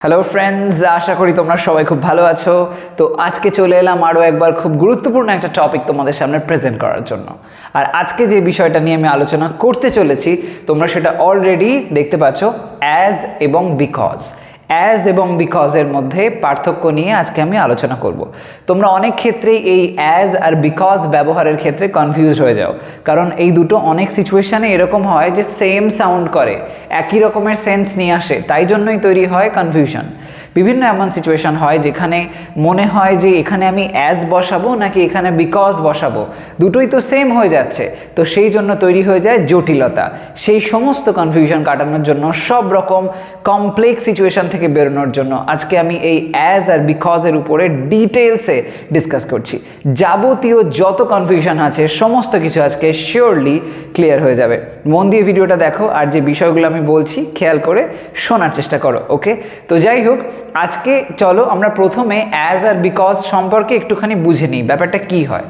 Hello friends, আশা করি তোমরা সবাই খুব ভালো আছো। তো আজকে চলে এলাম আরও একবার খুব গুরুত্বপূর্ণ একটা টপিক তোমাদের সামনে প্রেজেন্ট করার জন্য। আর আজকে যে বিষয়টা নিয়ে আমি আলোচনা করতে চলেছি তোমরা সেটা অলরেডি দেখতে পাচ্ছ, অ্যাজ এবং বিকজ। অ্যাজ এবং বিকজের মধ্যে পার্থক্য নিয়ে আজকে আমি আলোচনা করব। তোমরা অনেক ক্ষেত্রেই এই অ্যাজ আর বিকজ ব্যবহারের ক্ষেত্রে কনফিউজ হয়ে যাও, কারণ এই দুটো অনেক সিচুয়েশানে এরকম হয় যে সেম সাউন্ড করে, একই রকমের সেন্স নিয়ে আসে, তাই জন্যই তৈরি হয় কনফিউশন। বিভিন্ন এমন সিচুয়েশান হয় যেখানে মনে হয় যে এখানে আমি অ্যাজ বসাবো নাকি এখানে বিকজ বসাবো, দুটোই তো সেম হয়ে যাচ্ছে, তো সেই জন্য তৈরি হয়ে যায় জটিলতা। সেই সমস্ত কনফিউশন কাটানোর জন্য, সব রকম কমপ্লেক্স সিচুয়েশান থেকে বেরোনোর জন্য আজকে আমি এই অ্যাজ আর বিকজের উপরে ডিটেলসে ডিসকাস করছি। যাবতীয় যত কনফিউশন আছে সমস্ত কিছু আজকে শিওরলি ক্লিয়ার হয়ে যাবে। মন দিয়ে ভিডিওটা দেখো আর যে বিষয়গুলো আমি বলছি খেয়াল করে শোনার চেষ্টা করো। ওকে, তো যাই হোক, আজকে চলো আমরা প্রথমে অ্যাজ আর বিকজ সম্পর্কে একটুখানি বুঝে নিই ব্যাপারটা কি হয়।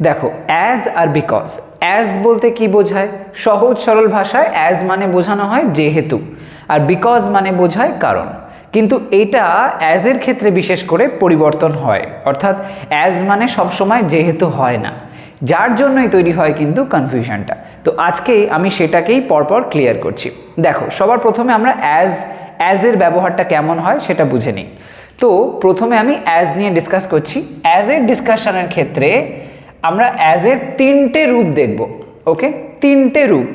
দেখো, অ্যাজ আর বিকজ, অ্যাজ বলতে কি বোঝায়? সহজ সরল ভাষায় অ্যাজ মানে বোঝানো হয় যেহেতু, আর বিকজ মানে বোঝায় কারণ। কিন্তু এটা অ্যাজের ক্ষেত্রে বিশেষ করে পরিবর্তন হয়, অর্থাৎ অ্যাজ মানে সবসময় যেহেতু হয় না, যার জন্যই তৈরি হয় কিন্তু কনফিউশনটা। তো আজকে আমি সেটাকেই পরপর ক্লিয়ার করছি। দেখো, সবার প্রথমে আমরা অ্যাজের ব্যবহারটা কেমন হয় সেটা বুঝে নিই। তো প্রথমে আমি অ্যাজ নিয়ে ডিসকাস করছি। অ্যাজের ডিসকাশনের ক্ষেত্রে আমরা অ্যাজের তিনটে রূপ দেখব। ওকে, তিনটে রূপ।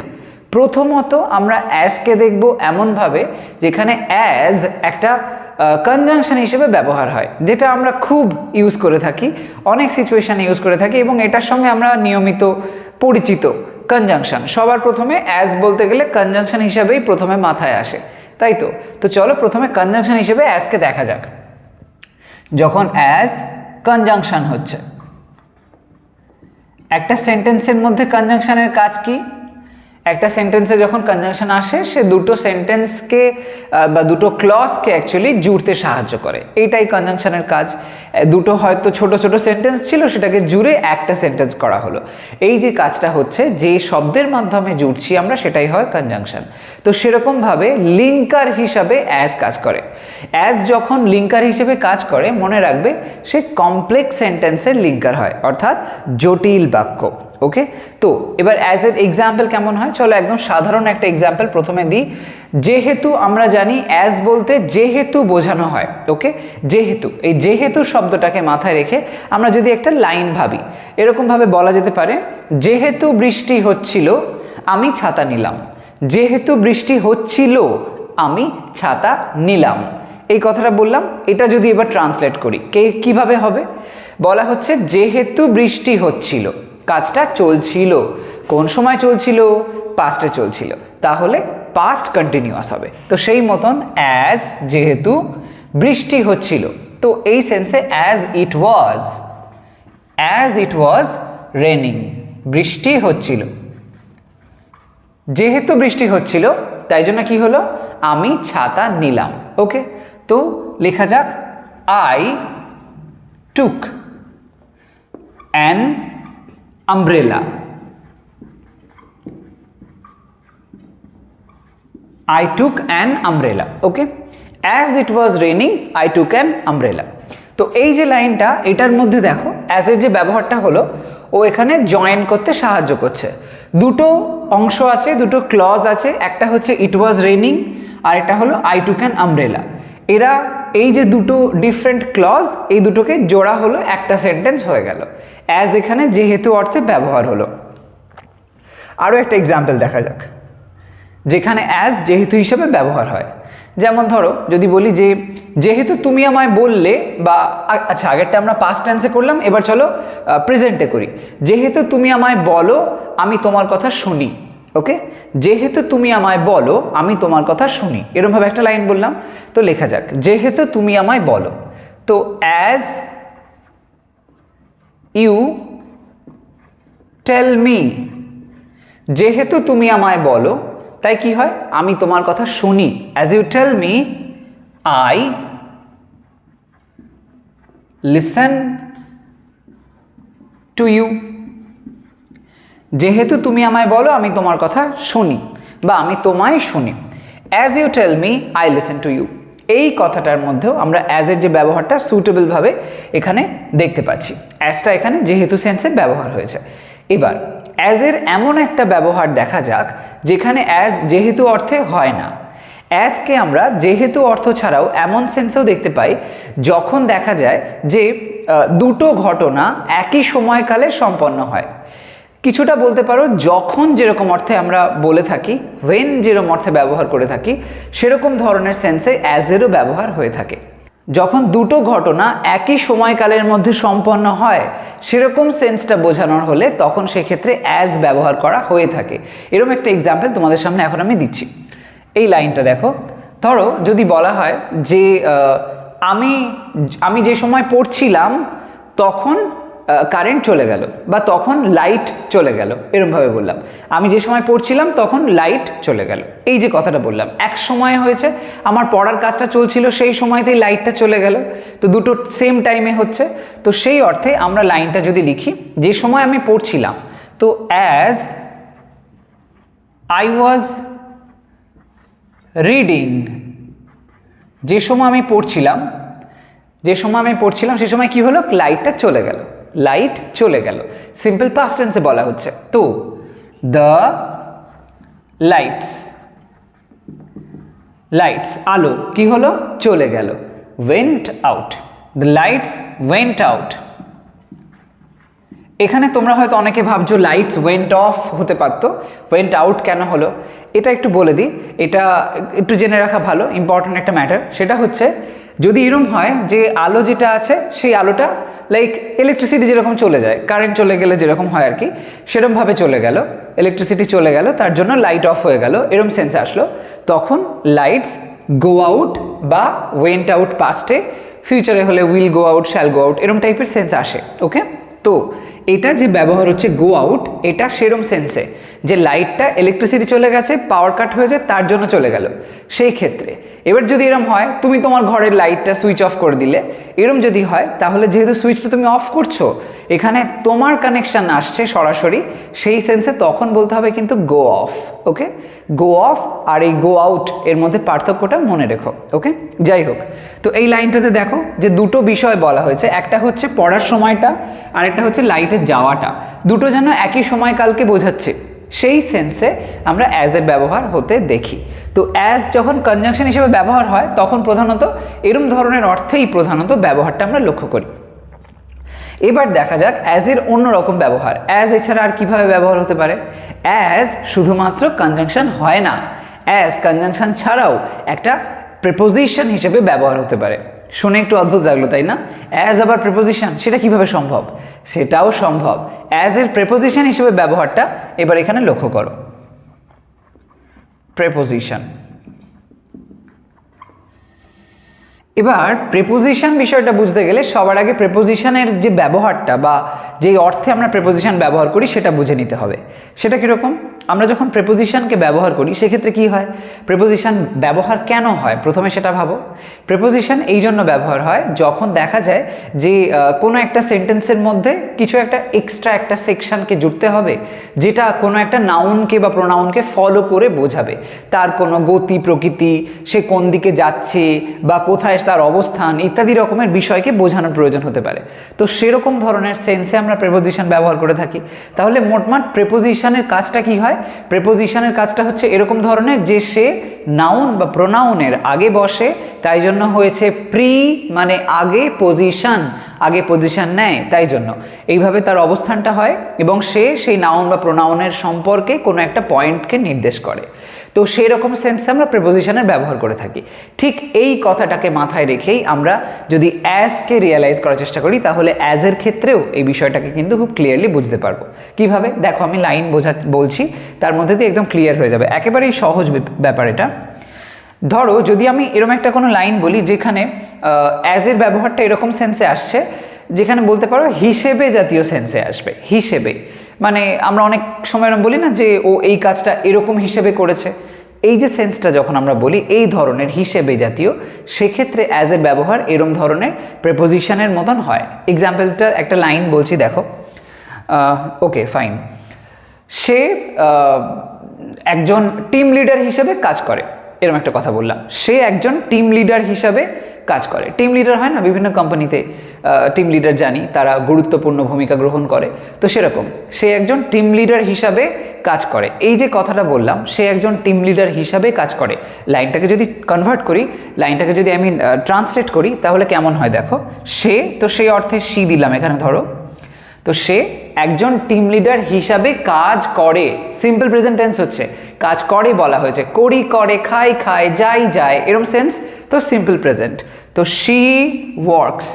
প্রথমত আমরা অ্যাজকে দেখব এমনভাবে যেখানে অ্যাজ একটা কনজাংশন হিসেবে ব্যবহার হয়, যেটা আমরা খুব ইউজ করে থাকি, অনেক সিচুয়েশানে ইউজ করে থাকি এবং এটার সঙ্গে আমরা নিয়মিত পরিচিত। কনজাংশন সবার প্রথমে অ্যাজ বলতে গেলে কনজাংশন হিসাবেই প্রথমে মাথায় আসে, তাই তো? তো চলো প্রথমে কনজাংশন হিসেবে অ্যাজকে দেখা যাক। যখন অ্যাজ কনজাংশন হচ্ছে, একটা সেন্টেন্সের মধ্যে কনজাংশনের কাজ কি? একটা সেন্টেন্সে যখন কনজাংশন আসে সে দুটো সেন্টেন্সকে বা দুটো ক্লজকে অ্যাকচুয়ালি জুড়তে সাহায্য করে, এইটাই কনজাংশনের কাজ। দুটো হয়তো ছোট ছোট সেন্টেন্স ছিল, সেটাকে জুড়ে একটা সেন্টেন্স করা হলো। এই যে কাজটা হচ্ছে, যে শব্দের মাধ্যমে জুড়ছি আমরা, সেটাই হয় কনজাংশন। তো সেরকমভাবে লিঙ্কার হিসাবে অ্যাজ কাজ করে। অ্যাজ যখন লিঙ্কার হিসেবে কাজ করে, মনে রাখবে সে কমপ্লেক্স সেন্টেন্সের লিঙ্কার হয়, অর্থাৎ জটিল বাক্য। ওকে, তো এবার অ্যাজ এর এক্সাম্পল কেমন হয় চলো একদম সাধারণ একটা এক্সাম্পল প্রথমে দিই। যেহেতু আমরা জানি অ্যাজ বলতে যেহেতু বোঝানো হয়। ওকে, যেহেতু, এই যেহেতু শব্দটাকে মাথায় রেখে আমরা যদি একটা লাইন ভাবি, এরকমভাবে বলা যেতে পারে, যেহেতু বৃষ্টি হচ্ছিল আমি ছাতা নিলাম। যেহেতু বৃষ্টি হচ্ছিল আমি ছাতা নিলাম, এই কথাটা বললাম। এটা যদি এবার ট্রান্সলেট করি কিভাবে হবে? বলা হচ্ছে যেহেতু বৃষ্টি হচ্ছিল, কাজটা চলছিল। কোন সময় চলছিল? পাস্টে চলছিল, তাহলে পাস্ট কন্টিনিউয়াস হবে। তো সেই মতন অ্যাজ যেহেতু বৃষ্টি হচ্ছিল, তো এই সেন্সে অ্যাজ ইট ওয়াজ রেনিং, বৃষ্টি হচ্ছিল। যেহেতু বৃষ্টি হচ্ছিল তাই জন্য কি হলো? আমি ছাতা নিলাম। ওকে, তো লেখা যাক, I took an umbrella. I took an umbrella. Okay, as it was raining I took an umbrella. তো এই যে লাইনটা, এটার মধ্যে দেখো অ্যাজ এর যে ব্যবহারটা হলো, ও এখানে জয়েন করতে সাহায্য করছে। দুটো অংশ আছে, দুটো ক্লজ আছে, একটা হচ্ছে ইট ওয়াজ রেনিং আর একটা হলো আই টুক অ্যান আমব্রেলা। এরা এই যে দুটো ডিফারেন্ট ক্লজ, এই দুটোকে জোড়া হলো একটা সেন্টেন্স হয়ে গেল। অ্যাজ এখানে যেহেতু অর্থে ব্যবহার হলো। আরও একটা এক্সাম্পল দেখা যাক যেখানে অ্যাজ যেহেতু হিসেবে ব্যবহার হয়। যেমন ধরো যদি বলি যে যেহেতু তুমি আমায় বললে, বা আচ্ছা আগেরটা আমরা পাস্ট টেন্সে করলাম, এবার চলো প্রেজেন্টে করি। যেহেতু তুমি আমায় বলো আমি তোমার কথা শুনি। ওকে, যেহেতু তুমি আমায় বলো আমি তোমার কথা শুনি, এরকমভাবে একটা লাইন বললাম। তো লেখা যাক, যেহেতু তুমি আমায় বলো। তো অ্যাজ ইউ টেল মি, যেহেতু তুমি আমায় বলো তাই কি হয়? আমি তোমার কথা শুনি। As you tell me I listen to you. যেহেতু তুমি আমায় বলো আমি তোমার কথা শুনি বা আমি তোমায় শুনি। As you tell me I listen to you. এই কথাটার মধ্যেও আমরা অ্যাজের যে ব্যবহারটা সুটেবলভাবে এখানে দেখতে পাচ্ছি। অ্যাজটা এখানে যেহেতু সেন্সে ব্যবহার হয়েছে। এবার অ্যাজের এমন একটা ব্যবহার দেখা যাক যেখানে অ্যাজ যেহেতু অর্থে হয় না। অ্যাজকে আমরা যেহেতু অর্থ ছাড়াও এমন সেন্সেও দেখতে পাই যখন দেখা যায় যে দুটো ঘটনা একই সময়কালে সম্পন্ন হয়। কিছুটা বলতে পারো যখন যেরকম অর্থে আমরা বলে থাকি, ওয়েন যেরকম অর্থে ব্যবহার করে থাকি, সেরকম ধরনের সেন্সে অ্যাজেরও ব্যবহার হয়ে থাকে। যখন দুটো ঘটনা একই সময়কালের মধ্যে সম্পন্ন হয় সেরকম সেন্সটা বোঝানোর হলে তখন সেক্ষেত্রে অ্যাজ ব্যবহার করা হয়ে থাকে। এরকম একটা এক্সাম্পল তোমাদের সামনে এখন আমি দিচ্ছি। এই লাইনটা দেখো, ধরো যদি বলা হয় যে আমি যে সময় পড়ছিলাম তখন কারেন্ট চলে গেল, বা তখন লাইট চলে গেল, এরকমভাবে বললাম। আমি যে সময় পড়ছিলাম তখন লাইট চলে গেল, এই যে কথাটা বললাম, এক সময় হয়েছে, আমার পড়ার কাজটা চলছিল, সেই সময়তেই লাইটটা চলে গেল, তো দুটো সেম টাইমে হচ্ছে। তো সেই অর্থে আমরা লাইনটা যদি লিখি, যে সময় আমি পড়ছিলাম, তো অ্যাজ আই ওয়াজ রিডিং, যে সময় আমি পড়ছিলাম সে সময় কি হলো, লাইটটা চলে গেল, লাইট চলে গেল। সিম্পল পাস্ট টেন্সে বলা হচ্ছে। তো দ্য লাইটস আলো কি হলো, চলে গেল, went out, the lights went out. এখানে তোমরা হয়তো অনেকে ভাবছো লাইটস ওয়েন্ট অফ হতে পারতো, ওয়েন্ট আউট কেন হলো? এটা একটু বলে দিই, এটা একটু জেনে রাখা ভালো, ইম্পর্টেন্ট একটা ম্যাটার। সেটা হচ্ছে যদি এরকম হয় যে আলো যেটা আছে সেই আলোটা লাইক ইলেকট্রিসিটি যেরকম চলে যায়, কারেন্ট চলে গেলে যেরকম হয় আর কি, সেরকমভাবে চলে গেল, ইলেকট্রিসিটি চলে গেল, তার জন্য লাইট অফ হয়ে গেল, এরকম সেন্স আসলো, তখন লাইটস গো আউট বা ওয়েন্ট আউট পাস্টে, ফিউচারে হলে will go out, shall go out, এরকম টাইপের সেন্স আসে। ওকে, তো এটা যে ব্যবহার হচ্ছে গো আউট, এটা সেরম সেন্সে যে লাইটটা ইলেকট্রিসিটি চলে গেছে, পাওয়ার কাট হয়ে যায়, তার জন্য চলে গেল, সেই ক্ষেত্রে। এবার যদি এরম হয় তুমি তোমার ঘরের লাইটটা সুইচ অফ করে দিলে, এরম যদি হয় তাহলে যেহেতু সুইচটা তুমি অফ করছো, এখানে তোমার কানেকশন আসছে সরাসরি, সেই সেন্সে তখন বলতে হবে কিন্তু গো অফ। ওকে, গো অফ আর এই গো আউট এর মধ্যে পার্থক্যটা মনে রেখো। ওকে, যাই হোক, তো এই লাইনটাতে দেখো যে দুটো বিষয় বলা হয়েছে, একটা হচ্ছে পড়ার সময়টা আর একটা হচ্ছে লাইটের যাওয়াটা, দুটো যেন একই সময়কালকে বোঝাচ্ছে, সেই সেন্সে আমরা অ্যাজ এর ব্যবহার হতে দেখি। তো অ্যাজ যখন কনজাংশন হিসেবে ব্যবহার হয় তখন প্রধানত এরম ধরনের অর্থেই প্রধানত ব্যবহারটা আমরা লক্ষ্য করি। এবার দেখা যাক অ্যাজ এর অন্যরকম ব্যবহার। অ্যাজ এছাড়া আর কিভাবে ব্যবহার হতে পারে? অ্যাজ শুধুমাত্র কনজাংশন হয় না, অ্যাজ কনজাংশন ছাড়াও একটা প্রিপোজিশন হিসেবে ব্যবহার হতে পারে। শুনে একটু অদ্ভুত লাগলো তাই না? অ্যাজ আবার প্রিপোজিশন, সেটা কিভাবে সম্ভব? সেটাও সম্ভব। অ্যাজ এর প্রিপোজিশন হিসেবে ব্যবহারটা এবার এখানে লক্ষ্য করো। প্রিপোজিশন, এবার প্রিপোজিশন বিষয়টা বুঝতে গেলে সবার আগে প্রিপোজিশনের যে ব্যবহারটা বা যেই অর্থে আমরা প্রিপোজিশন ব্যবহার করি সেটা বুঝে নিতে হবে। সেটা কীরকম? আমরা যখন প্রিপোজিশনকে ব্যবহার করি সেক্ষেত্রে কি হয়, প্রিপোজিশন ব্যবহার কেন হয় প্রথমে সেটা ভাবো। প্রিপোজিশন এই জন্য ব্যবহার হয় যখন দেখা যায় যে কোনো একটা সেন্টেন্সের মধ্যে কিছু একটা এক্সট্রা একটা সেকশনকে জুড়তে হবে, যেটা কোনো একটা নাউনকে বা প্রোনাউনকে ফলো করে বোঝাবে, তার কোনো গতি প্রকৃতি, সে কোন দিকে যাচ্ছে বা কোথায় তার অবস্থান ইত্যাদি রকমের বিষয়কে বোঝানোর প্রয়োজন হতে পারে। তো সেরকম ধরনের সেন্সে আমরা প্রিপোজিশন ব্যবহার করে থাকি। তাহলে মোটমাট প্রিপোজিশনের কাজটা কি হয়? প্রিপোজিশনের কাজটা হচ্ছে এরকম ধরনের যে সে নাউন বা প্রোনাউনের আগে বসে, তাই জন্য হয়েছে প্রি, মানে আগে পজিশন নেয়, তাই জন্য এইভাবে তার অবস্থানটা হয় এবং সে সেই নাউন বা প্রোনাউনের সম্পর্কে কোনো একটা পয়েন্টকে নির্দেশ করে। তো সেই রকম সেন্সে আমরা প্রিপোজিশনের ব্যবহার করে থাকি। ঠিক এই কথাটাকে মাথায় রেখেই আমরা যদি অ্যাজকে রিয়েলাইজ করার চেষ্টা করি তাহলে অ্যাজের ক্ষেত্রেও এই বিষয়টাকে কিন্তু খুব ক্লিয়ারলি বুঝতে পারবো। কিভাবে? দেখো আমি লাইন বলছি, তার মধ্যে দিয়ে একদম ক্লিয়ার হয়ে যাবে, একেবারেই সহজ ব্যাপার এটা। ধরো যদি আমি এরকম একটা কোনো লাইন বলি যেখানে অ্যাজের ব্যবহারটা এরকম সেন্সে আসছে, যেখানে বলতে পারো হিসেবে জাতীয় সেন্সে আসবে। হিসেবে মানে আমরা অনেক সময় এরকম বলি না যে ও এই কাজটা এরকম হিসেবে করেছে, এই যে সেন্সটা যখন আমরা বলি এই ধরনের হিসেবে জাতীয়, সেক্ষেত্রে অ্যাজের ব্যবহার এরকম ধরনের প্রিপোজিশনের মতন হয়। এক্সাম্পলটা একটা লাইন বলছি দেখো। ওকে ফাইন, সে একজন টিম লিডার হিসেবে কাজ করে। এরকম একটা কথা বললাম। সে একজন টিম লিডার হিসাবে কাজ করে। টিম লিডার হয় না বিভিন্ন কোম্পানিতে, টিম লিডার জানি তারা গুরুত্বপূর্ণ ভূমিকা গ্রহণ করে, তো সেরকম সে একজন টিম লিডার হিসাবে কাজ করে। এই যে কথাটা বললাম, সে একজন টিম লিডার হিসাবে কাজ করে, লাইনটাকে যদি কনভার্ট করি, লাইনটাকে যদি আমি ট্রান্সলেট করি, তাহলে কেমন হয় দেখো। সে, তো সেই অর্থে সি দিলাম এখানে ধরো, তো সে একজন টিম লিডার হিসাবে কাজ করে। সিম্পল প্রেজেন্ট টেন্স হচ্ছে, কাজ করে বলা হয়েছে, করি করে, খাই খায়, যাই যায়, এরকম সেন্স, তো সিম্পল প্রেজেন্ট। তো she works,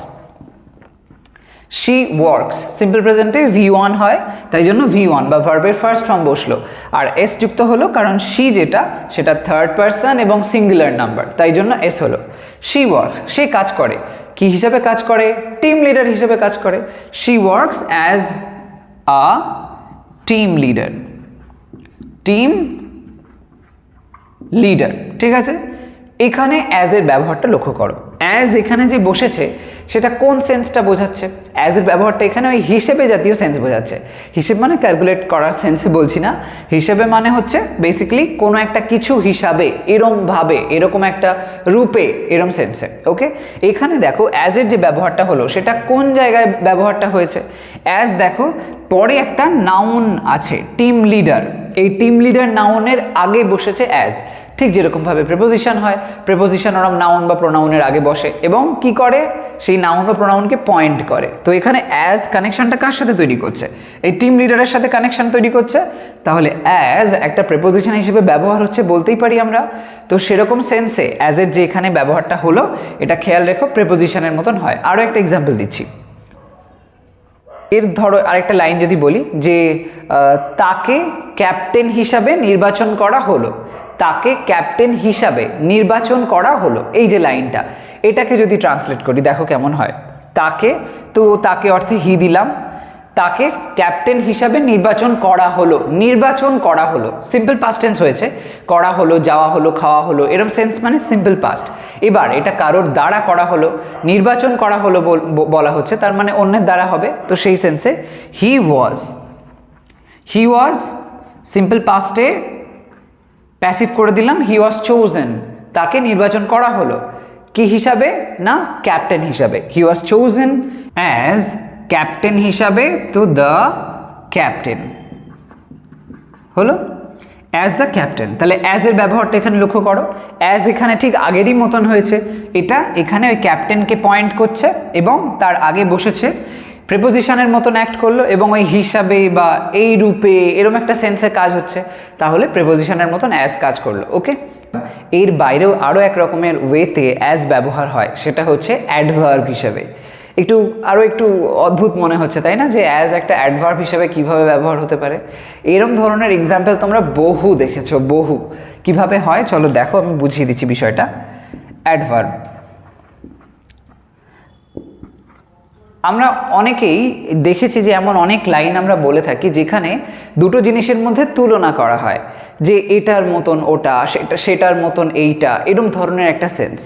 she works simple প্রেজেন্টে V1 হয়, তাই জন্য V1 বা ভার্বের ফার্স্ট ফর্ম বসলো, আর এস যুক্ত হলো কারণ শি যেটা সেটা থার্ড পারসন এবং সিঙ্গুলার নাম্বার, তাই জন্য এস হলো। শি ওয়ার্কস, সে কাজ করে, কি হিসাবে কাজ করে? টিম লিডার হিসেবে কাজ করে। She works as a team leader, team leader, ঠিক আছে। এখানে অ্যাজ এর ব্যবহারটা লক্ষ্য করো, অ্যাজ এখানে যে বসেছে সেটা কোন সেন্সটা বোঝাচ্ছে? অ্যাজ এর ব্যবহারটা এখানে ওই হিসেবে জাতীয় সেন্স বোঝাচ্ছে। হিসেব মানে ক্যালকুলেট করার সেন্সে বলছি না, হিসেবে মানে হচ্ছে বেসিক্যালি কোনো একটা কিছু হিসাবে, এরমভাবে, এরকম একটা রূপে, এরম সেন্সে। ওকে, এখানে দেখো অ্যাজ এর যে ব্যবহারটা হলো সেটা কোন জায়গায় ব্যবহারটা হয়েছে? অ্যাজ দেখো পরে একটা নাউন আছে টিম লিডার, এই টিম লিডার নাউনের আগে বসেছে অ্যাজ, ঠিক যেরকমভাবে প্রেপোজিশন হয়, প্রেপোজিশন ওরম নাউন বা প্রোনাউনের আগে বসে এবং কি করে, সেই নাউন বা প্রোনাউনকে পয়েন্ট করে। তো এখানে অ্যাজ কানেকশনটা কার সাথে তৈরি করছে? এই টিম লিডারের সাথে কানেকশন তৈরি করছে, তাহলে অ্যাজ একটা প্রেপোজিশন হিসেবে ব্যবহার হচ্ছে বলতেই পারি আমরা। তো সেরকম সেন্সে অ্যাজের যে এখানে ব্যবহারটা হলো, এটা খেয়াল রেখো প্রেপোজিশনের মতন হয়। আরও একটা এক্সাম্পল দিচ্ছি, এর ধরো আরেকটা লাইন যদি বলি যে তাকে ক্যাপ্টেন হিসাবে নির্বাচন করা হলো, তাকে ক্যাপ্টেন হিসাবে নির্বাচন করা হলো, এই যে লাইনটা, এটাকে যদি ট্রান্সলেট করি দেখো কেমন হয়। তাকে, তো তাকে অর্থে হি দিলাম, তাকে ক্যাপ্টেন হিসাবে নির্বাচন করা হলো, নির্বাচন করা হলো, সিম্পল পাস্ট টেন্স হয়েছে, করা হলো, যাওয়া হলো, খাওয়া হলো, এরম সেন্স মানে সিম্পল পাস্ট। এবার এটা কারোর দ্বারা করা হলো, নির্বাচন করা হলো বলা হচ্ছে, তার মানে অন্যের দ্বারা হবে, তো সেই সেন্সে হি ওয়াজ সিম্পল পাস্টে প্যাসিভ করে দিলাম, হি ওয়াজ চোজেন, তাকে নির্বাচন করা হলো কি হিসাবে? না, ক্যাপ্টেন হিসাবে। হি ওয়াজ চোজেন অ্যাজ ক্যাপ্টেন হিসাবে, তো দ্য ক্যাপ্টেন হলো অ্যাজ দ্য ক্যাপ্টেন। তাহলে অ্যাজ এর ব্যবহারটা এখানে লক্ষ্য করো, অ্যাজ এখানে ঠিক আগেরই মতন হয়েছে, এটা এখানে ওই ক্যাপ্টেনকে পয়েন্ট করছে এবং তার আগে বসেছে, প্রেপোজিশনের মতন অ্যাক্ট করলো এবং ওই হিসাবে বা এই রূপে এরকম একটা সেন্সে কাজ হচ্ছে, তাহলে প্রেপোজিশনের মতন অ্যাজ কাজ করলো। ওকে, এর বাইরেও আরও এক রকমের ওয়েতে অ্যাজ ব্যবহার হয়, সেটা হচ্ছে অ্যাডভার্ব হিসেবে। আরও একটু অদ্ভুত মনে হচ্ছে তাই না, যে অ্যাজ একটা অ্যাডভার্ব হিসেবে কিভাবে ব্যবহার হতে পারে? এরম ধরনের এক্সাম্পল তোমরা বহু দেখেছো, বহু। কিভাবে হয় চলো দেখো, আমি বুঝিয়ে দিচ্ছি বিষয়টা। অ্যাডভার্ব, আমরা অনেকেই দেখেছি যে এমন অনেক লাইন আমরা বলে থাকি যেখানে দুটো জিনিসের মধ্যে তুলনা করা হয়, যে এটার মতন ওটা, সেটার মতন এইটা, এরকম ধরনের একটা সেন্স।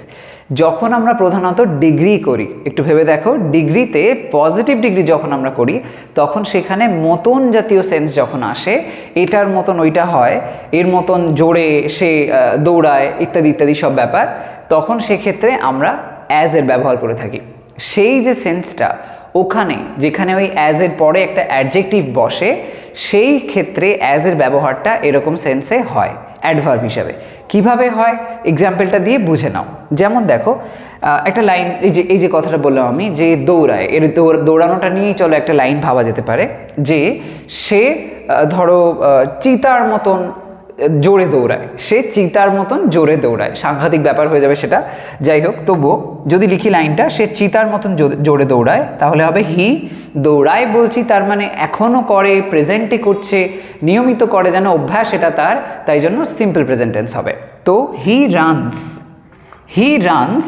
যখন আমরা প্রধানত ডিগ্রি করি, একটু ভেবে দেখো, ডিগ্রিতে পজিটিভ ডিগ্রি যখন আমরা করি তখন সেখানে মতন জাতীয় সেন্স যখন আসে, এটার মতন ওইটা হয়, এর মতন জোরে সে দৌড়ায়, ইত্যাদি ইত্যাদি সব ব্যাপার, তখন সেক্ষেত্রে আমরা অ্যাজ এর ব্যবহার করে থাকি। সেই যে সেন্সটা ওখানে, যেখানে ওই অ্যাজ এর পরে একটা অ্যাডজেক্টিভ বসে, সেই ক্ষেত্রে অ্যাজ এর ব্যবহারটা এরকম সেন্সে হয় অ্যাডভার্ব হিসাবে। কিভাবে হয় এক্সাম্পলটা দিয়ে বুঝে নাও। যেমন দেখো একটা লাইন, এই যে কথাটা বললাম আমি, যে দৌড়ায়, এর দৌড়ানোটা নিয়েই চলো একটা লাইন ভাবা যেতে পারে, যে সে ধরো চিতার মতন জোরে দৌড়ায়, সে চিতার মতন জোরে দৌড়ায়, সাংঘাতিক ব্যাপার হয়ে যাবে সেটা, যাই হোক। তবুও যদি লিখি লাইনটা, সে চিতার মতন জোরে দৌড়ায়, তাহলে হবে হি দৌড়ায় বলছি, তার মানে এখনও করে, প্রেজেন্টে করছে, নিয়মিত করে, যেন অভ্যাস এটা তার, তাই জন্য সিম্পল প্রেজেন্ট টেন্স হবে। তো হি রানস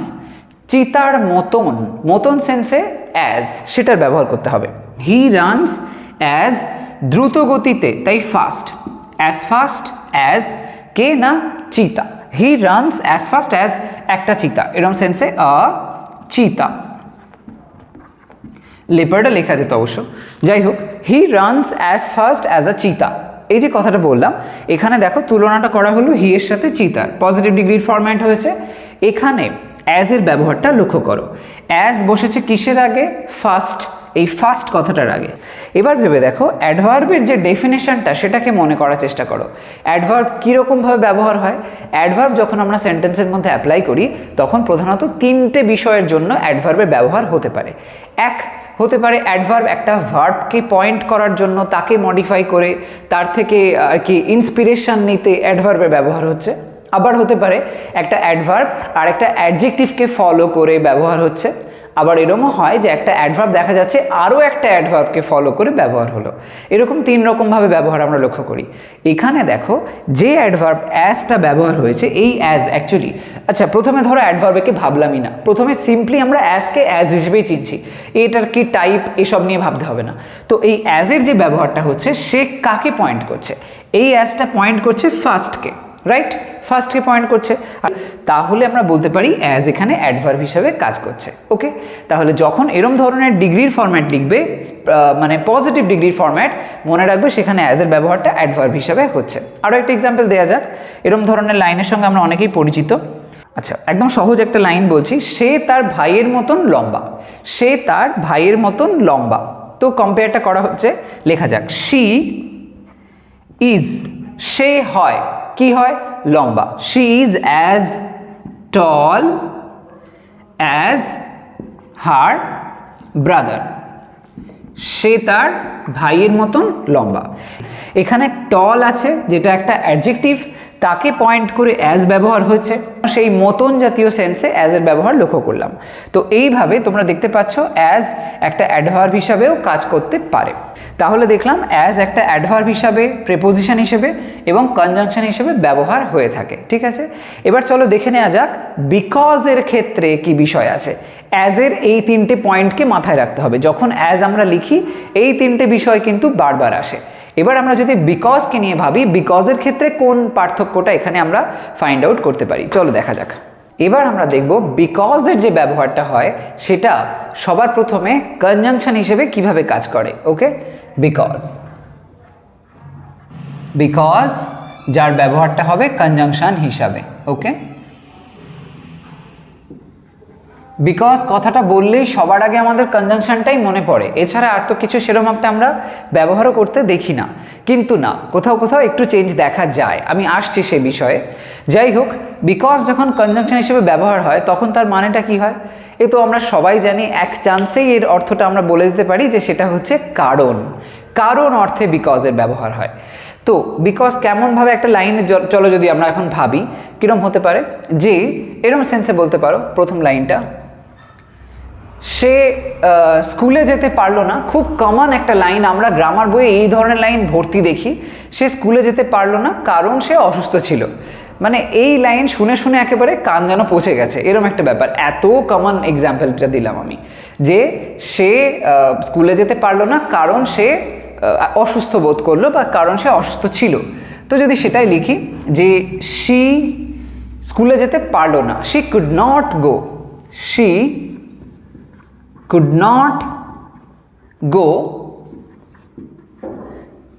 চিতার মতন, মতন সেন্সে অ্যাজ, সেটার ব্যবহার করতে হবে। হি রানস অ্যাজ দ্রুত গতিতে, তাই ফাস্ট, অ্যাজ ফাস্ট অ্যাজ কে না চিতা। He runs as fast as একটা চিতা, এরকম সেন্সে আ চিতা। লেপার্ডা লেখা যেত অবশ্য, যাই হোক। He runs as fast as a চিতা, এই যে কথাটা বললাম, এখানে দেখো তুলনাটা করা হলো হি এর সাথে চিতার, পজিটিভ ডিগ্রির ফরম্যাট হয়েছে। এখানে অ্যাজ এর ব্যবহারটা লক্ষ্য করো, অ্যাজ বসেছে কিসের আগে? ফার্স্ট, এই ফার্স্ট কথাটার আগে। এবার ভেবে দেখো অ্যাডভার্বের যে ডেফিনেশনটা সেটাকে মনে করার চেষ্টা করো। অ্যাডভার্ব কীরকমভাবে ব্যবহার হয়? অ্যাডভার্ব যখন আমরা সেন্টেন্সের মধ্যে অ্যাপ্লাই করি তখন প্রধানত তিনটে বিষয়ের জন্য অ্যাডভার্বের ব্যবহার হতে পারে। এক হতে পারে অ্যাডভার্ব একটা ভার্বকে পয়েন্ট করার জন্য, তাকে মডিফাই করে তার থেকে আর কি ইন্সপিরেশন নিতে অ্যাডভার্বের ব্যবহার হচ্ছে। আবার হতে পারে একটা অ্যাডভার্ব আর একটা অ্যাডজেক্টিভকে ফলো করে ব্যবহার হচ্ছে। আবার এরকমও হয় যে একটা অ্যাডভার্ব দেখা যাচ্ছে আরও একটা অ্যাডভার্বকে ফলো করে ব্যবহার হলো। এরকম তিন রকমভাবে ব্যবহার আমরা লক্ষ্য করি। এখানে দেখো যে অ্যাডভার্ব অ্যাজটা ব্যবহার হয়েছে, এই অ্যাজ অ্যাকচুয়ালি, আচ্ছা প্রথমে ধরো অ্যাডভার্বকে ভাবলামই না, প্রথমে সিম্পলি আমরা অ্যাজকে অ্যাজ হিসেবেই চিনছি, এটার কি টাইপ এসব নিয়ে ভাবতে হবে না। তো এই অ্যাজের যে ব্যবহারটা হচ্ছে সে কাকে পয়েন্ট করছে? এই অ্যাজটা পয়েন্ট করছে ফার্স্টকে, রাইট? ফার্স্টকে পয়েন্ট করছে, আর তাহলে আমরা বলতে পারি অ্যাজ এখানে অ্যাডভার্ব হিসাবে কাজ করছে। ওকে, তাহলে যখন এরম ধরনের ডিগ্রির ফরম্যাট লিখবে, মানে পজিটিভ ডিগ্রির ফরম্যাট, মনে রাখবে সেখানে অ্যাজের ব্যবহারটা অ্যাডভার্ব হিসাবে হচ্ছে। আরও একটা এক্সাম্পল দেওয়া যাক, এরম ধরনের লাইনের সঙ্গে আমরা অনেকেই পরিচিত। আচ্ছা, একদম সহজ একটা লাইন বলছি, সে তার ভাইয়ের মতন লম্বা, সে তার ভাইয়ের মতন লম্বা। তো কম্পেয়ারটা করা হচ্ছে, লেখা যাক শি ইজ, সে হয়, কি হয়? লম্বা। She is as tall as her brother, সে তার ভাইয়ের মতন লম্বা। এখানে টল আছে যেটা একটা অ্যাডজেক্টিভ, তাকে পয়েন্ট করে অ্যাজ ব্যবহার হয়েছে, সেই মতন জাতীয় সেন্সে অ্যাজের ব্যবহার লক্ষ্য করলাম। তো এইভাবে তোমরা দেখতে পাচ্ছ অ্যাজ একটা অ্যাডভার্ব হিসাবেও কাজ করতে পারে। তাহলে দেখলাম অ্যাজ একটা অ্যাডভার্ব হিসাবে, প্রেপোজিশন হিসেবে এবং কনজাংশন হিসেবে ব্যবহার হয়ে থাকে। ঠিক আছে, এবার চলো দেখে নেওয়া যাক বিকজের ক্ষেত্রে কি বিষয় আছে। অ্যাজের এই তিনটে পয়েন্টকে মাথায় রাখতে হবে, যখন অ্যাজ আমরা লিখি এই তিনটে বিষয় কিন্তু বারবার আসে। এবার আমরা যদি বিকজকে নিয়ে ভাবি, বিকজের ক্ষেত্রে কোন পার্থক্যটা এখানে আমরা ফাইন্ড আউট করতে পারি, চলো দেখা যাক। এবার আমরা দেখব বিকজের যে ব্যবহারটা হয় সেটা সবার প্রথমে কনজাংশন হিসেবে কিভাবে কাজ করে। ওকে, বিকজ, বিকজ যার ব্যবহারটা হবে কনজাংশন হিসাবে। ওকে, বিকজ কথাটা বললেই সবার আগে আমাদের কনজাংশনটাই মনে পড়ে, এছাড়া আর তো কিছু সেরকম একটা আমরা ব্যবহারও করতে দেখি না। কিন্তু না, কোথাও কোথাও একটু চেঞ্জ দেখা যায়, আমি আসছি সে বিষয়ে। যাই হোক, বিকজ যখন কনজাংশন হিসেবে ব্যবহার হয় তখন তার মানেটা কি হয়? এ তো আমরা সবাই জানি, এক চান্সেই এর অর্থটা আমরা বলে দিতে পারি যে সেটা হচ্ছে কারণ। কারণ অর্থে বিকজের ব্যবহার হয়। তো বিকজ কেমনভাবে একটা লাইনে, চলো যদি আমরা এখন ভাবি কীরকম হতে পারে, যে এরকম সেন্সে বলতে পারো প্রথম লাইনটা, সে স্কুলে যেতে পারলো না, খুব কমন একটা লাইন, আমরা গ্রামার বইয়ে এই ধরনের লাইন ভর্তি দেখি। সে স্কুলে যেতে পারলো না কারণ সে অসুস্থ ছিল। মানে এই লাইন শুনে শুনে একেবারে কান যেন পচে গেছে, এরকম একটা ব্যাপার। এত কমন এক্সাম্পলটা দিলাম আমি, যে সে স্কুলে যেতে পারলো না কারণ সে অসুস্থ বোধ করলো বা কারণ সে অসুস্থ ছিল। তো যদি সেটাই লিখি যে শি স্কুলে যেতে পারলো না, she could not go, she could not go,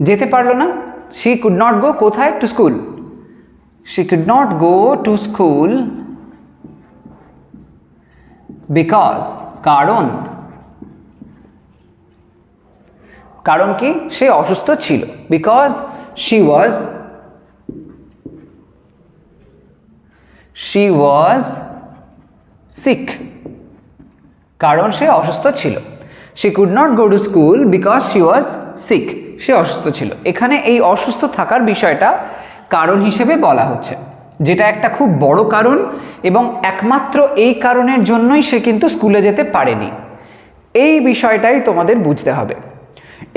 যেতে পারলো না, she could not go কোথায়? to school, she could not go to school because, কারণ, কারণ কি? সে অসুস্থ ছিল, because she was sick, কারণ সে অসুস্থ ছিল। she could not go to school because she was sick, সে অসুস্থ ছিল। এখানে এই অসুস্থ থাকার বিষয়টা কারণ হিসেবে বলা হচ্ছে, যেটা একটা খুব বড় কারণ এবং একমাত্র এই কারণের জন্যই সে কিন্তু স্কুলে যেতে পারেনি। এই বিষয়টাই তোমাদের বুঝতে হবে।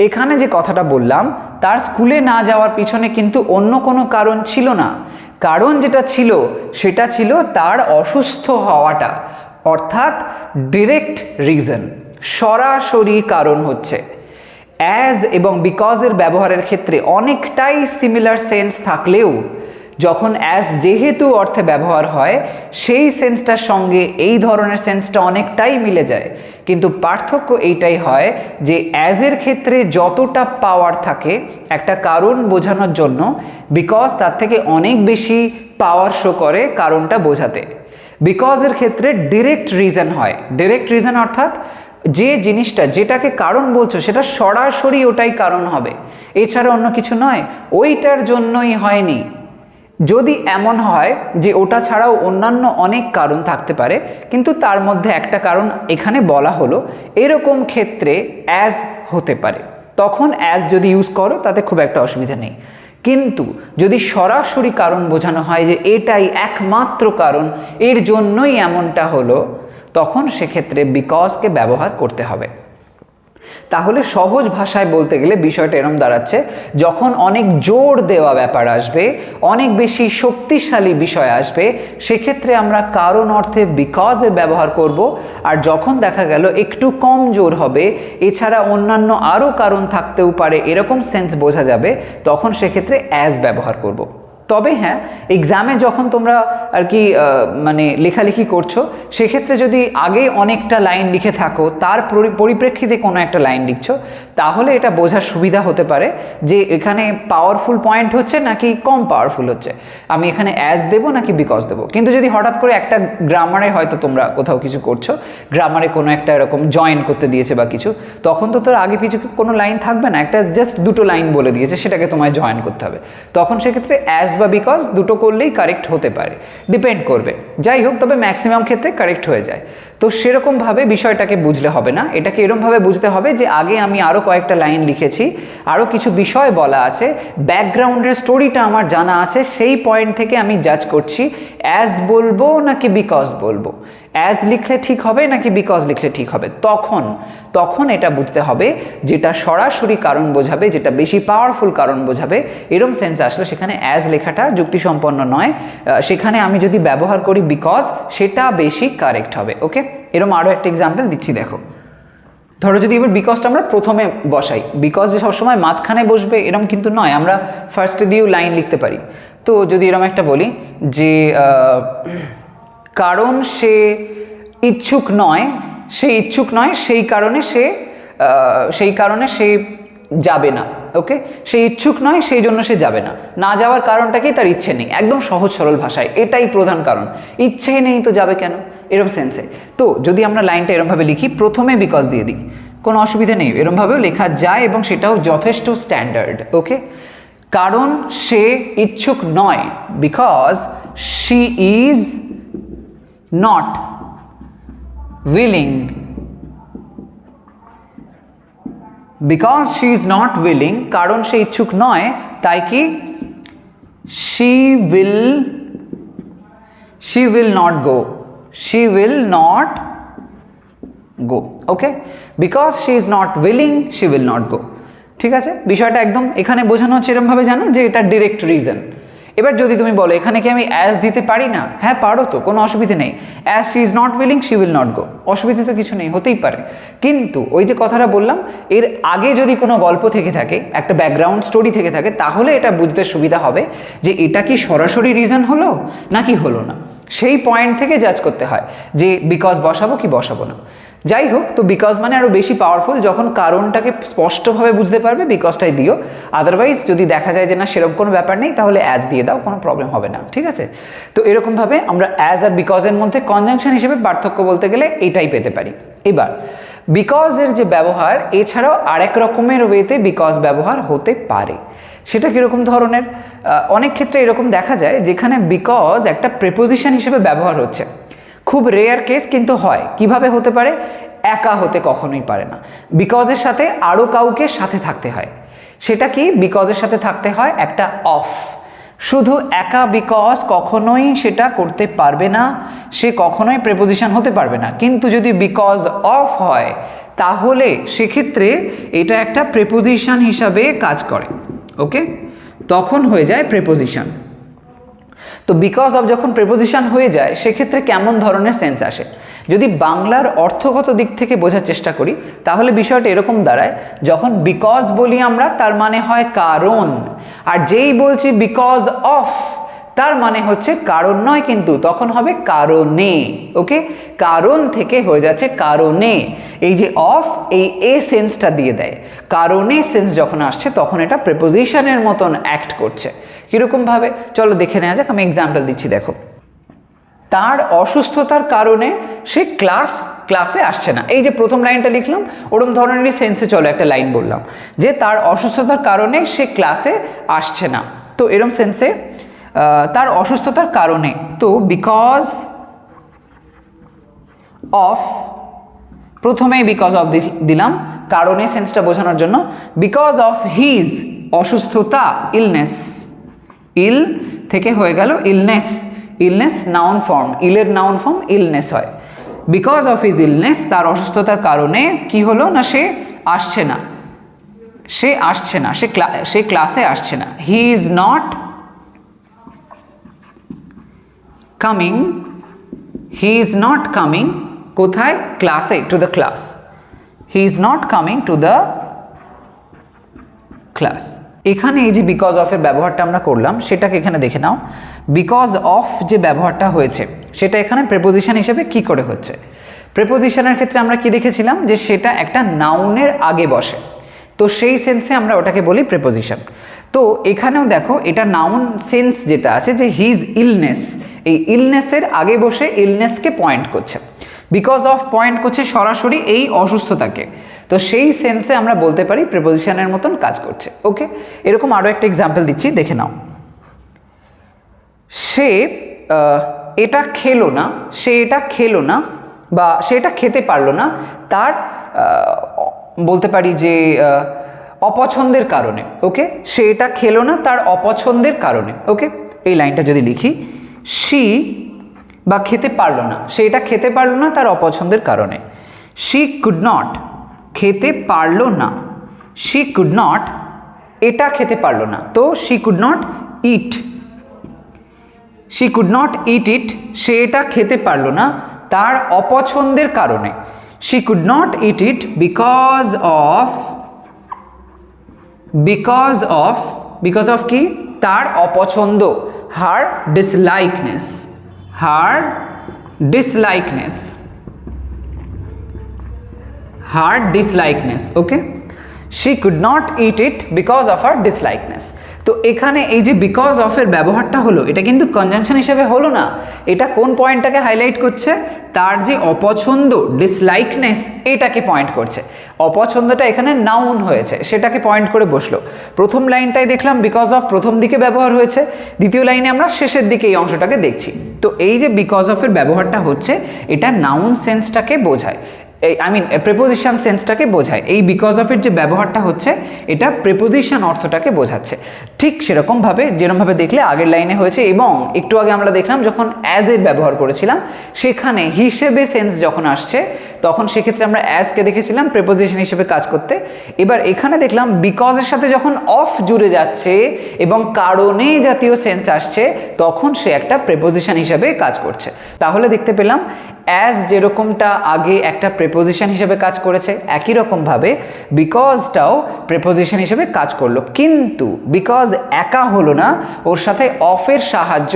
এখানে যে কথাটা বললাম, তার স্কুলে না যাওয়ার পিছনে কিন্তু অন্য কোনো কারণ ছিল না। কারণ যেটা ছিল সেটা ছিল তার অসুস্থ হওয়াটা, অর্থাৎ ডিরেক্ট রিজন, সরাসরি কারণ হচ্ছে। অ্যাজ এবং বিকজের ব্যবহারের ক্ষেত্রে অনেকটাই সিমিলার সেন্স থাকলেও যখন অ্যাজ যেহেতু অর্থে ব্যবহার হয় সেই সেন্সটার সঙ্গে এই ধরনের সেন্সটা অনেকটাই মিলে যায়, কিন্তু পার্থক্য এইটাই হয় যে অ্যাজের ক্ষেত্রে যতটা পাওয়ার থাকে একটা কারণ বোঝানোর জন্য, বিকজ তার থেকে অনেক বেশি পাওয়ার শো করে কারণটা বোঝাতে। বিকজের ক্ষেত্রে ডিরেক্ট রিজন হয়। ডিরেক্ট রিজন অর্থাৎ যে জিনিসটা যেটাকে কারণ বলছো সেটা সরাসরি ওটাই কারণ হবে, এছাড়া অন্য কিছু নয়, ওইটার জন্যই হয়নি। যদি এমন হয় যে ওটা ছাড়াও অন্যান্য অনেক কারণ থাকতে পারে কিন্তু তার মধ্যে একটা কারণ এখানে বলা হলো, এরকম ক্ষেত্রে অ্যাজ হতে পারে, তখন অ্যাজ যদি ইউজ করো তাতে খুব একটা অসুবিধা নেই। কিন্তু যদি সরাসরি কারণ বোঝানো হয় যে এটাই একমাত্র কারণ, এর জন্যই এমনটা হলো, তখন সেক্ষেত্রে বিকজকে ব্যবহার করতে হবে। তাহলে সহজ ভাষায় বলতে গেলে বিষয়টা এরকম দাঁড়াচ্ছে, যখন অনেক জোর দেওয়া ব্যাপার আসবে, অনেক বেশি শক্তিশালী বিষয় আসবে, সেক্ষেত্রে আমরা কারণ অর্থে বিকজের ব্যবহার করব। আর যখন দেখা গেল একটু কম জোর হবে, এছাড়া অন্যান্য আরও কারণ থাকতেও পারে, এরকম সেন্স বোঝা যাবে, তখন সেক্ষেত্রে অ্যাজ ব্যবহার করব। তবে হ্যাঁ, এক্সামে যখন তোমরা আর কি মানে লেখালেখি করছো, সেক্ষেত্রে যদি আগে অনেকটা লাইন লিখে থাকো, তার পরিপ্রেক্ষিতে কোনো একটা লাইন লিখছো, তাহলে এটা বোঝার সুবিধা হতে পারে যে এখানে পাওয়ারফুল পয়েন্ট হচ্ছে নাকি কম পাওয়ারফুল হচ্ছে, আমি এখানে অ্যাজ দেবো নাকি বিকজ দেবো। কিন্তু যদি হঠাৎ করে একটা গ্রামারে হয়তো তোমরা কোথাও কিছু করছো, গ্রামারে কোনো একটা এরকম জয়েন করতে দিয়েছে বা কিছু, তখন তো তোর আগে পিছু কোনো লাইন থাকবে না, একটা জাস্ট দুটো লাইন বলে দিয়েছে, সেটাকে তোমায় জয়েন করতে হবে। তখন সেক্ষেত্রে অ্যাজ বা বিকজ দুটো করলেই কারেক্ট হতে পারে, ডিপেন্ড করবে। যাই হোক, তবে ম্যাক্সিমাম ক্ষেত্রে কারেক্ট হয়ে যায়। তো সেরকমভাবে বিষয়টাকে বুঝলে হবে না, এটাকে এরকমভাবে বুঝতে হবে যে আগে আমি আরও কয়েকটা লাইন লিখেছি, আরও কিছু বিষয় বলা আছে, ব্যাকগ্রাউন্ডের স্টোরিটা আমার জানা আছে, সেই পয়েন্ট থেকে আমি জাজ করছি অ্যাজ বলবো নাকি বিকজ বলবো, অ্যাজ লিখলে ঠিক হবে নাকি বিকজ লিখলে ঠিক হবে। তখন এটা বুঝতে হবে যেটা সরাসরি কারণ বোঝাবে, যেটা বেশি পাওয়ারফুল কারণ বোঝাবে, এরম সেন্স আসলে সেখানে অ্যাজ লেখাটা যুক্তিসম্পন্ন নয়, সেখানে আমি যদি ব্যবহার করি বিকজ, সেটা বেশি কারেক্ট হবে। ওকে, এরম আরও একটা এক্সাম্পল দিচ্ছি, দেখো। ধরো যদি এবার বিকজটা আমরা প্রথমে বসাই, বিকজ যে সবসময় মাঝখানে বসবে এরম কিন্তু নয়, আমরা ফার্স্টে দিয়েও লাইন লিখতে পারি। তো যদি এরম একটা বলি যে কারণ সে ইচ্ছুক নয়, সেই কারণে সে যাবে না। ওকে, সে ইচ্ছুক নয় সেই জন্য সে যাবে না, না যাওয়ার কারণটা কি, তার ইচ্ছে নেই। একদম সহজ সরল ভাষায় এটাই প্রধান কারণ, ইচ্ছে নেই তো যাবে কেন, এরকম সেন্সে। তো যদি আমরা লাইনটা এরমভাবে লিখি, প্রথমে বিকজ দিয়ে দিই, কোনো অসুবিধা নেই, এরমভাবেও লেখা যায় এবং সেটাও যথেষ্ট স্ট্যান্ডার্ড। ওকে, কারণ সে ইচ্ছুক নয়, because she is not willing, because she is not willing, কারণ সে ইচ্ছুক নয়, তাই কি she will not go, okay, because she is not willing, she will not go। ঠিক আছে, বিষয়টা একদম এখানে বোঝানো হচ্ছে এরমভাবে, জানো যে এটা ডিরেক্ট রিজন। এবার যদি তুমি বলো এখানে কি আমি অ্যাজ দিতে পারি না, হ্যাঁ পারো, তো কোনো অসুবিধা নেই, as she is not willing she will not go, অসুবিধা তো কিছু নেই, হতেই পারে। কিন্তু ওই যে কথাটা বললাম, এর আগে যদি কোনো গল্প থেকে থাকে, একটা ব্যাকগ্রাউন্ড স্টোরি থেকে থাকে, তাহলে এটা বুঝতে সুবিধা হবে যে এটা কি সরাসরি রিজন হলো নাকি হলো না, সেই পয়েন্ট থেকে জাজ করতে হয় যে বিকজ বসাবো কি বসাবো না। যাই হোক, তো বিকজ মানে আরও বেশি পাওয়ারফুল, যখন কারণটাকে স্পষ্টভাবে বুঝতে পারবে বিকজটাই দিও, আদারওয়াইজ যদি দেখা যায় যে না সেরকম কোনো ব্যাপার নেই, তাহলে অ্যাজ দিয়ে দাও, কোনো প্রবলেম হবে না। ঠিক আছে, তো এরকমভাবে আমরা অ্যাজ আর বিকজের মধ্যে কনজাংশন হিসেবে পার্থক্য বলতে গেলে এইটাই পেতে পারি। এবার বিকজের যে ব্যবহার, এছাড়াও আরেক রকমের ওয়েতে বিকজ ব্যবহার হতে পারে। সেটা কীরকম ধরনের, অনেক ক্ষেত্রে এরকম দেখা যায় যেখানে বিকজ একটা প্রেপোজিশন হিসেবে ব্যবহার হচ্ছে, খুব রেয়ার কেস কিন্তু হয়। কিভাবে হতে পারে, একা হতে কখনোই পারে না, বিকজের সাথে আরও কাউকে সাথে থাকতে হয়। সেটা কি, বিকজের সাথে থাকতে হয় একটা অফ, শুধু একা বিকজ কখনোই সেটা করতে পারবে না, সে কখনোই প্রেপোজিশন হতে পারবে না। কিন্তু যদি বিকজ অফ হয় তাহলে সেক্ষেত্রে এটা একটা প্রেপোজিশন হিসাবে কাজ করে। ওকে, তখন হয়ে যায় প্রেপোজিশন। তো বিকজ অফ যখন প্রেপোজিশন হয়ে যায়, সেক্ষেত্রে কেমন ধরনের সেন্স আসে, যদি বাংলার অর্থগত দিক থেকে বোঝার চেষ্টা করি, তাহলে বিষয়টা এরকম দাঁড়ায়, যখন বিকজ বলি আমরা তার মানে হয় কারণ, আর যেই বলছি বিকজ অফ তার মানে হচ্ছে কারণ নয়, কিন্তু তখন হবে কারণে। ওকে, কারণ থেকে হয়ে যাচ্ছে কারণে। এই যে অফ, এই এ সেন্সটা দিয়ে দেয়। কারণে সেন্স যখন আসছে তখন এটা প্রিপোজিশনের মতন অ্যাক্ট করছে। কিরকম ভাবে চলো দেখে নেওয়া যাক। আমি এক্সাম্পল দিচ্ছি, দেখো। তার অসুস্থতার কারণে সে ক্লাসে আসছে না। এই যে প্রথম লাইনটা লিখলাম, ওরম ধরনেরই সেন্সে চলো একটা লাইন বললাম যে তার অসুস্থতার কারণে সে ক্লাসে আসছে না। তো এরম সেন্সে তার অসুস্থতার কারণে, তো বিকজ অফ, প্রথমেই বিকজ অফ দিলাম কারণে সেন্সটা বোঝানোর জন্য। বিকজ অফ হিজ, অসুস্থতা, ইলনেস, ইল থেকে হয়ে গেল ইলনেস। ইলনেস নাউন ফর্ম, ইলের নাউন ফর্ম ইলনেস হয়। বিকজ অফ হিজ ইলনেস, তার অসুস্থতার কারণে কি হলো না, সে আসছে না, সে ক্লাসে আসছে না। He is not coming, he is not coming কোথায়, ক্লাসে, to the class. He is not coming to the class. এখানে এই যে বিকজ অফের ব্যবহারটা আমরা করলাম সেটাকে এখানে দেখে নাও। বিকজ অফ যে ব্যবহারটা হয়েছে সেটা এখানে প্রেপোজিশন হিসেবে কি করে হচ্ছে। প্রেপোজিশনের ক্ষেত্রে আমরা কি দেখেছিলাম যে সেটা একটা নাউনের আগে বসে, তো সেই সেন্সে আমরা ওটাকে বলি প্রেপোজিশন। তো এখানেও দেখো এটা নাউন সেন্স যেটা আছে যে হিজ ইলনেস, এই ইলনেসের আগে বসে ইলনেসকে পয়েন্ট করছে। বিকজ অফ পয়েন্ট করছে সরাসরি এই অসুস্থতাকে, তো সেই সেন্সে আমরা বলতে পারি প্রিপোজিশনের মতন কাজ করছে। ওকে, এরকম আরও একটা এক্সাম্পল দিচ্ছি, দেখে নাও। সে এটা খেলো না, সে এটা খেলো না বা সে এটা খেতে পারলো না, তার বলতে পারি যে অপছন্দের কারণে। ওকে, সে এটা খেলো না তার অপছন্দের কারণে। ওকে, এই লাইনটা যদি লিখি, সি বা খেতে পারলো না, সে এটা খেতে পারলো না তার অপছন্দের কারণে। শি কুড নট, খেতে পারলো না, শি কুড নট, এটা খেতে পারলো না, তো she could not eat, she could not eat it, সে এটা খেতে পারলো না তার অপছন্দের কারণে। She could not eat it because of, because of কি, তার অপছন্দ, her dislikeness, her dislikeness, her dislikeness. Okay, she could not eat it because of her dislikeness. তো এখানে এই যে বিকজ অফের ব্যবহারটা হলো, এটা কিন্তু কনজাংশন হিসেবে হলো না, এটা কোন পয়েন্টটাকে হাইলাইট করছে, তার যে অপছন্দ, ডিসলাইকনেস, এটাকে পয়েন্ট করছে। অপছন্দটা এখানে নাউন হয়েছে, সেটাকে পয়েন্ট করে বসলো। প্রথম লাইনটাই দেখলাম বিকজ অফ প্রথম দিকে ব্যবহার হয়েছে, দ্বিতীয় লাইনে আমরা শেষের দিকে এই অংশটাকে দেখছি। তো এই যে বিকজ অফের ব্যবহারটা হচ্ছে, এটা নাউন সেন্সটাকে বোঝায়, প্রেপোজিশন সেন্সটাকে বোঝায়। এই বিকজ অফ এর যে ব্যবহারটা হচ্ছে এটা প্রেপোজিশন অর্থটাকে বোঝাচ্ছে। ঠিক সেরকমভাবে যেরকমভাবে দেখলে আগের লাইনে হয়েছে, এবং একটু আগে আমরা দেখলাম যখন অ্যাজ এর ব্যবহার করেছিলাম সেখানে হিসেবে সেন্স যখন আসছে তখন সেক্ষেত্রে আমরা অ্যাজকে দেখেছিলাম প্রেপোজিশন হিসেবে কাজ করতে। এবার এখানে দেখলাম বিকজের সাথে যখন অফ জুড়ে যাচ্ছে এবং কারণে জাতীয় সেন্স আসছে তখন সে একটা প্রেপোজিশন হিসেবে কাজ করছে। তাহলে দেখতে পেলাম অ্যাজ যেরকমটা আগে একটা প্রেপোজিশন হিসেবে কাজ করেছে, একই রকমভাবে বিকজটাও প্রেপোজিশন হিসেবে কাজ করলো, কিন্তু বিকজ একা হলো না, ওর সাথে অফের সাহায্য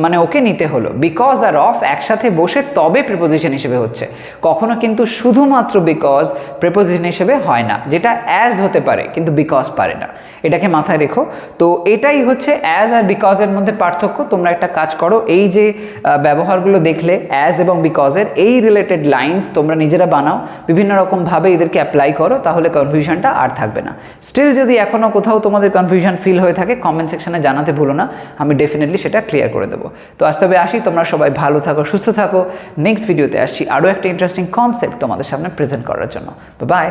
মানে ওকে নিতে হলো। বিকজ আর অফ একসাথে বসে তবে প্রেপোজিশন হিসেবে হচ্ছে, কখনো কিন্তু শুধুমাত্র বিকজ প্রেপোজিশন হিসেবে হয় না, যেটা অ্যাজ হতে পারে কিন্তু বিকজ পারে না, এটাকে মাথায় রেখো। তো এটাই হচ্ছে অ্যাজ আর বিকজের মধ্যে পার্থক্য। তোমরা একটা কাজ করো, এই যে ব্যবহারগুলো দেখলে অ্যাজ এবং বিকজের, এই রিলেটেড লাইন্স তোমরা নিজেরা বানাও, বিভিন্ন রকমভাবে এদেরকে অ্যাপ্লাই করো, তাহলে কনফিউশনটা আর থাকবে না। স্টিল যদি এখনও কোথাও তোমাদের কনফিউশন ফিল হয়ে থাকে কমেন্ট সেকশনে জানাতে ভুলো না, আমি ডেফিনেটলি সেটা ক্লিয়ার করে দেবো। তো আজ তবে আসি, তোমরা সবাই ভালো থাকো, সুস্থ থাকো। নেক্সট ভিডিওতে আসছি আরও একটা ইন্টারেস্টিং কনসেপ্ট তোমাদের সামনে প্রেজেন্ট করার জন্য। বাই।